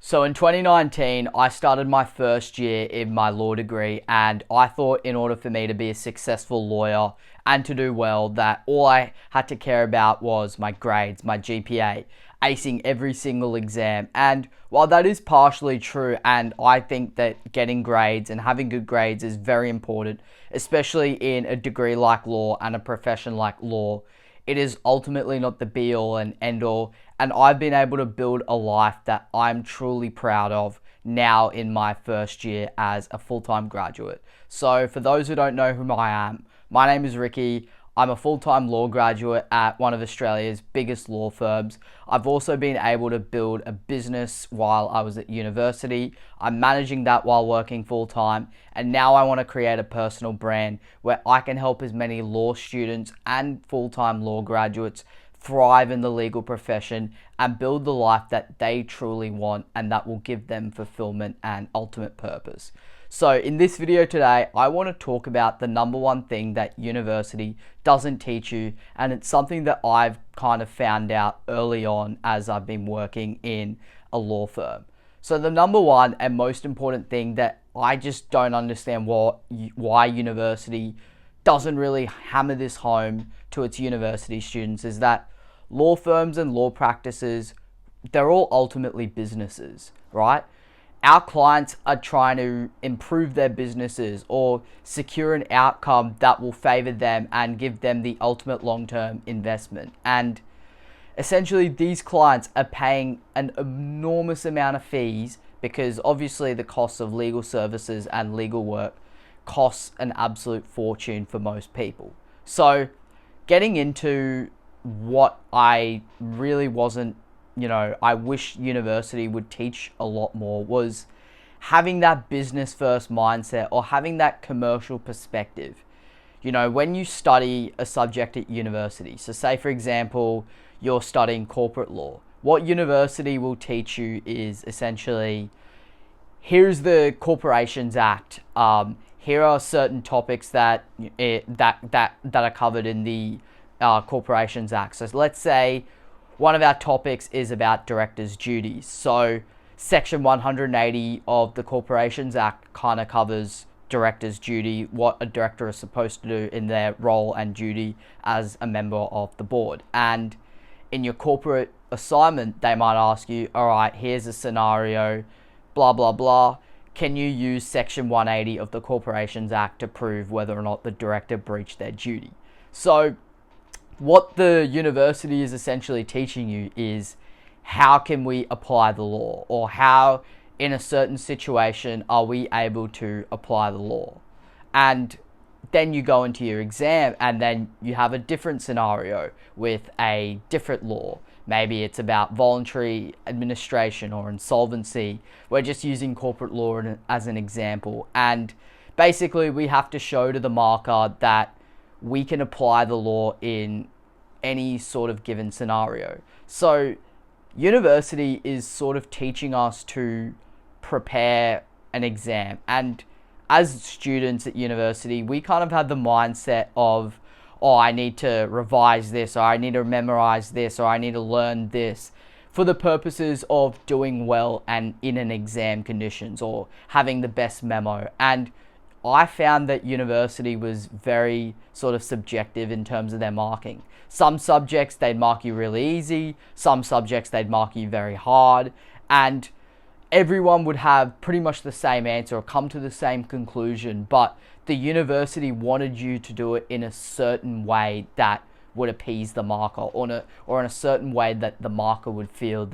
So in 2019, I started my first year in my law degree, and I thought in order for me to be a successful lawyer and to do well, that all I had to care about was my grades, my GPA, acing every single exam. And while that is partially true, and I think that getting grades and having good grades is very important, especially in a degree like law and a profession like law, it is ultimately not the be all and end all, and I've been able to build a life that I'm truly proud of now in my first year as a full-time graduate. So for those who don't know who I am, my name is Ricky. I'm a full-time law graduate at one of Australia's biggest law firms. I've also been able to build a business while I was at university. I'm managing that while working full-time, and now I want to create a personal brand where I can help as many law students and full-time law graduates thrive in the legal profession and build the life that they truly want and that will give them fulfillment and ultimate purpose. So in this video today, I want to talk about the number one thing that university doesn't teach you, and it's something that I've kind of found out early on as I've been working in a law firm. So the number one and most important thing that I just don't understand why university doesn't really hammer this home to its university students is that law firms and law practices, they're all ultimately businesses, right? Our clients are trying to improve their businesses or secure an outcome that will favor them and give them the ultimate long-term investment. And essentially, these clients are paying an enormous amount of fees because obviously the cost of legal services and legal work costs an absolute fortune for most people. So getting into what I really wasn't, I wish university would teach a lot more was having that business first mindset or having that commercial perspective. When you study a subject at university, so say for example, you're studying corporate law, what university will teach you is essentially, here's the Corporations Act. Here are certain topics that are covered in the Corporations Act. So let's say one of our topics is about directors' duties. So Section 180 of the Corporations Act kind of covers director's duty, what a director is supposed to do in their role and duty as a member of the board. And in your corporate assignment, they might ask you, all right, here's a scenario, blah, blah, blah. Can you use Section 180 of the Corporations Act to prove whether or not the director breached their duty? So what the university is essentially teaching you is how can we apply the law, or how in a certain situation are we able to apply the law. And then you go into your exam and then you have a different scenario with a different law. Maybe it's about voluntary administration or insolvency. We're just using corporate law as an example. And basically we have to show to the marker that we can apply the law in any sort of given scenario. So university is sort of teaching us to prepare an exam. And as students at university, we kind of have the mindset of, oh, I need to revise this, or I need to memorize this, or I need to learn this for the purposes of doing well and in an exam conditions or having the best memo. And I found that university was very sort of subjective in terms of their marking. Some subjects they'd mark you really easy, some subjects they'd mark you very hard, and everyone would have pretty much the same answer or come to the same conclusion, but the university wanted you to do it in a certain way that would appease the marker, or in a certain way that the marker would feel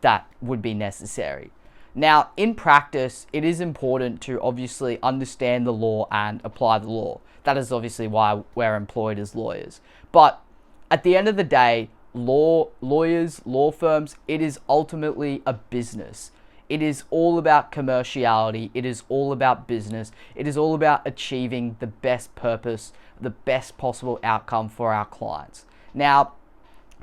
that would be necessary. Now, in practice, it is important to obviously understand the law and apply the law. That is obviously why we're employed as lawyers. But at the end of the day, lawyers, law firms, it is ultimately a business. It is all about commerciality. It is all about business. It is all about achieving the best purpose, the best possible outcome for our clients. Now,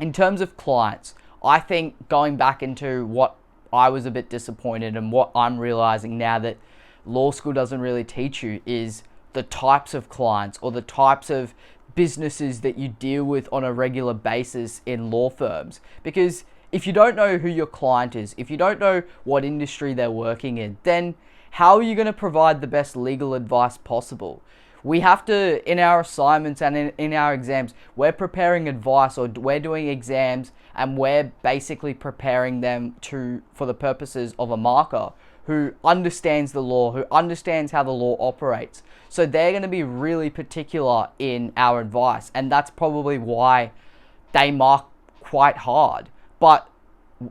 in terms of clients, I think going back into what I was a bit disappointed and what I'm realizing now that law school doesn't really teach you is the types of clients or the types of businesses that you deal with on a regular basis in law firms. Because if you don't know who your client is, if you don't know what industry they're working in, then how are you going to provide the best legal advice possible? We have to, in our assignments and in our exams, we're preparing advice, or we're doing exams, and we're basically preparing them for the purposes of a marker who understands the law, who understands how the law operates. So they're going to be really particular in our advice, and that's probably why they mark quite hard. But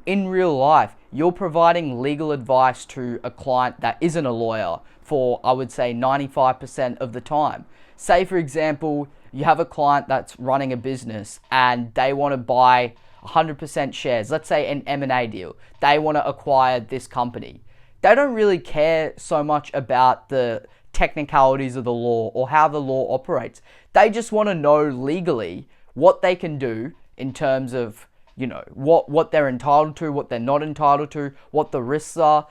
in real life, you're providing legal advice to a client that isn't a lawyer for, I would say, 95% of the time. Say, for example, you have a client that's running a business and they want to buy 100% shares. Let's say an M&A deal. They want to acquire this company. They don't really care so much about the technicalities of the law or how the law operates. They just want to know legally what they can do in terms of, what they're entitled to, what they're not entitled to, what the risks are.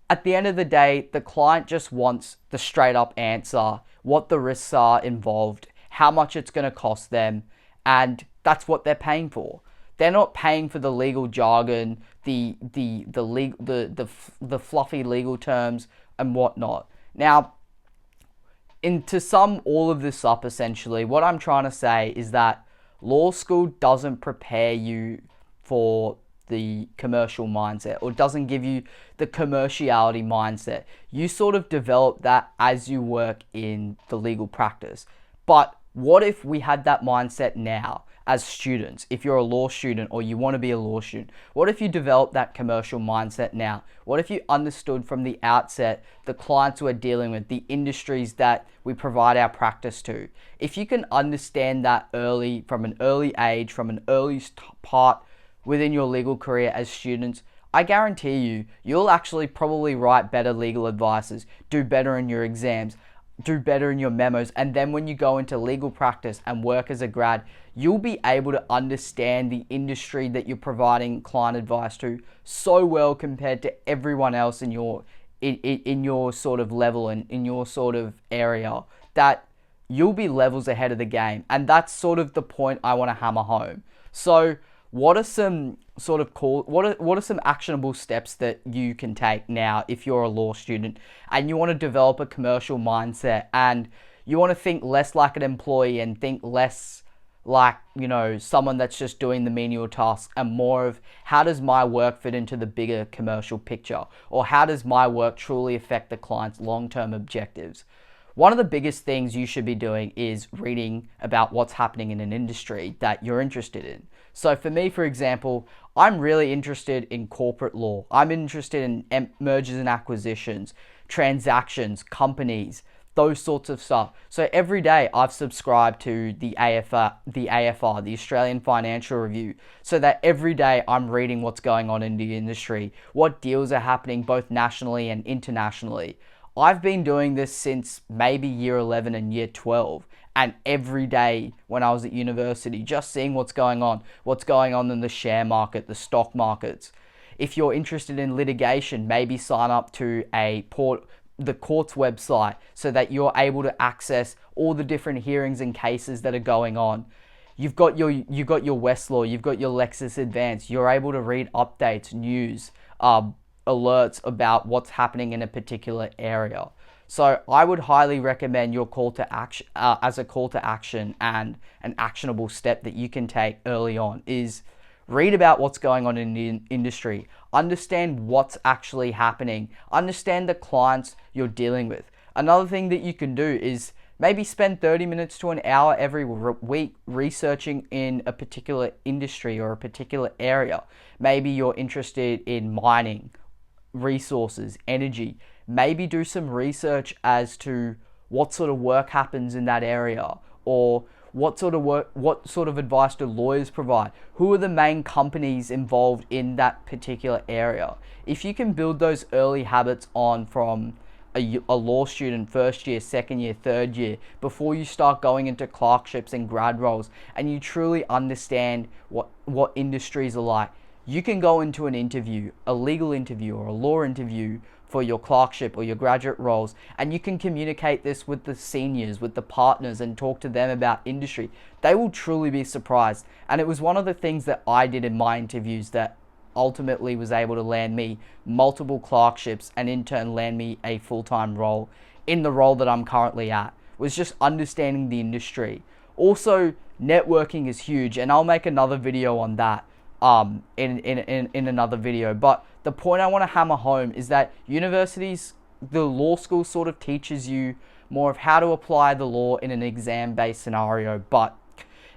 At the end of the day, the client just wants the straight up answer, what the risks are involved, how much it's going to cost them, and that's what they're paying for. They're not paying for the legal jargon, the fluffy legal terms and whatnot. Now, to sum all of this up, essentially, what I'm trying to say is that law school doesn't prepare you for the commercial mindset, or doesn't give you the commerciality mindset. You sort of develop that as you work in the legal practice. But what if we had that mindset now as students? If you're a law student or you want to be a law student, what if you develop that commercial mindset now? What if you understood from the outset the clients we're dealing with, the industries that we provide our practice to? If you can understand that early, from an early age, from an early part within your legal career as students, I guarantee you, you'll actually probably write better legal advices, do better in your exams, do better in your memos, and then when you go into legal practice and work as a grad, you'll be able to understand the industry that you're providing client advice to so well compared to everyone else in your sort of level and in your sort of area, that you'll be levels ahead of the game. And that's sort of the point I want to hammer home. So what are some what are some actionable steps that you can take now if you're a law student and you want to develop a commercial mindset and you want to think less like an employee and think less like, someone that's just doing the menial tasks, and more of, how does my work fit into the bigger commercial picture? Or how does my work truly affect the client's long-term objectives? One of the biggest things you should be doing is reading about what's happening in an industry that you're interested in. So for me, for example, I'm really interested in corporate law. I'm interested in mergers and acquisitions, transactions, companies, those sorts of stuff. So every day I've subscribed to the AFR, the Australian Financial Review, so that every day I'm reading what's going on in the industry, what deals are happening both nationally and internationally. I've been doing this since maybe year 11 and year 12. And every day when I was at university, just seeing what's going on in the share market, the stock markets. If you're interested in litigation, maybe sign up to the court's website so that you're able to access all the different hearings and cases that are going on. You've got your Westlaw, you've got your Lexis Advance. You're able to read updates, news, alerts about what's happening in a particular area. So I would highly recommend your call to action, as a call to action and an actionable step that you can take early on, is read about what's going on in the industry, understand what's actually happening, understand the clients you're dealing with. Another thing that you can do is maybe spend 30 minutes to an hour every week researching in a particular industry or a particular area. Maybe you're interested in mining, resources, energy. Maybe do some research as to what sort of work happens in that area, or what sort of advice do lawyers provide? Who are the main companies involved in that particular area? If you can build those early habits on from a law student, first year, second year, third year, before you start going into clerkships and grad roles, and you truly understand what industries are like, you can go into an interview, a legal interview or a law interview for your clerkship or your graduate roles, and you can communicate this with the seniors, with the partners, and talk to them about industry. They will truly be surprised. And it was one of the things that I did in my interviews that ultimately was able to land me multiple clerkships and in turn land me a full-time role in the role that I'm currently at, was just understanding the industry. Also, networking is huge, and I'll make another video on that in another video. But the point I want to hammer home is that universities, the law school sort of teaches you more of how to apply the law in an exam-based scenario, but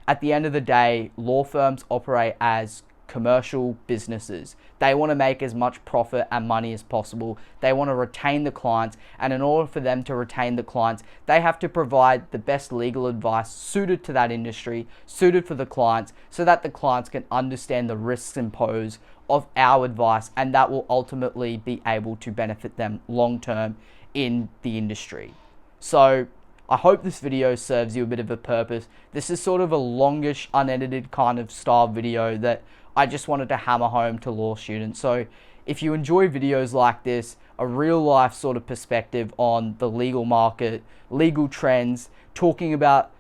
at the end of the day, law firms operate as commercial businesses. They want to make as much profit and money as possible. They want to retain the clients, and in order for them to retain the clients, they have to provide the best legal advice suited to that industry, suited for the clients, so that the clients can understand the risks imposed of our advice, and that will ultimately be able to benefit them long term in the industry. So I hope this video serves you a bit of a purpose. This is sort of a longish, unedited kind of style video that I just wanted to hammer home to law students. So if you enjoy videos like this, a real life sort of perspective on the legal market, legal trends, talking about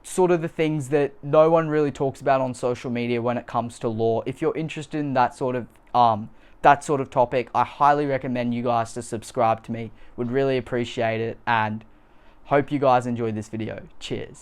sort of the things that no one really talks about on social media when it comes to law. If you're interested in that sort of topic, I highly recommend you guys to subscribe to me. Would really appreciate it, and hope you guys enjoyed this video. Cheers.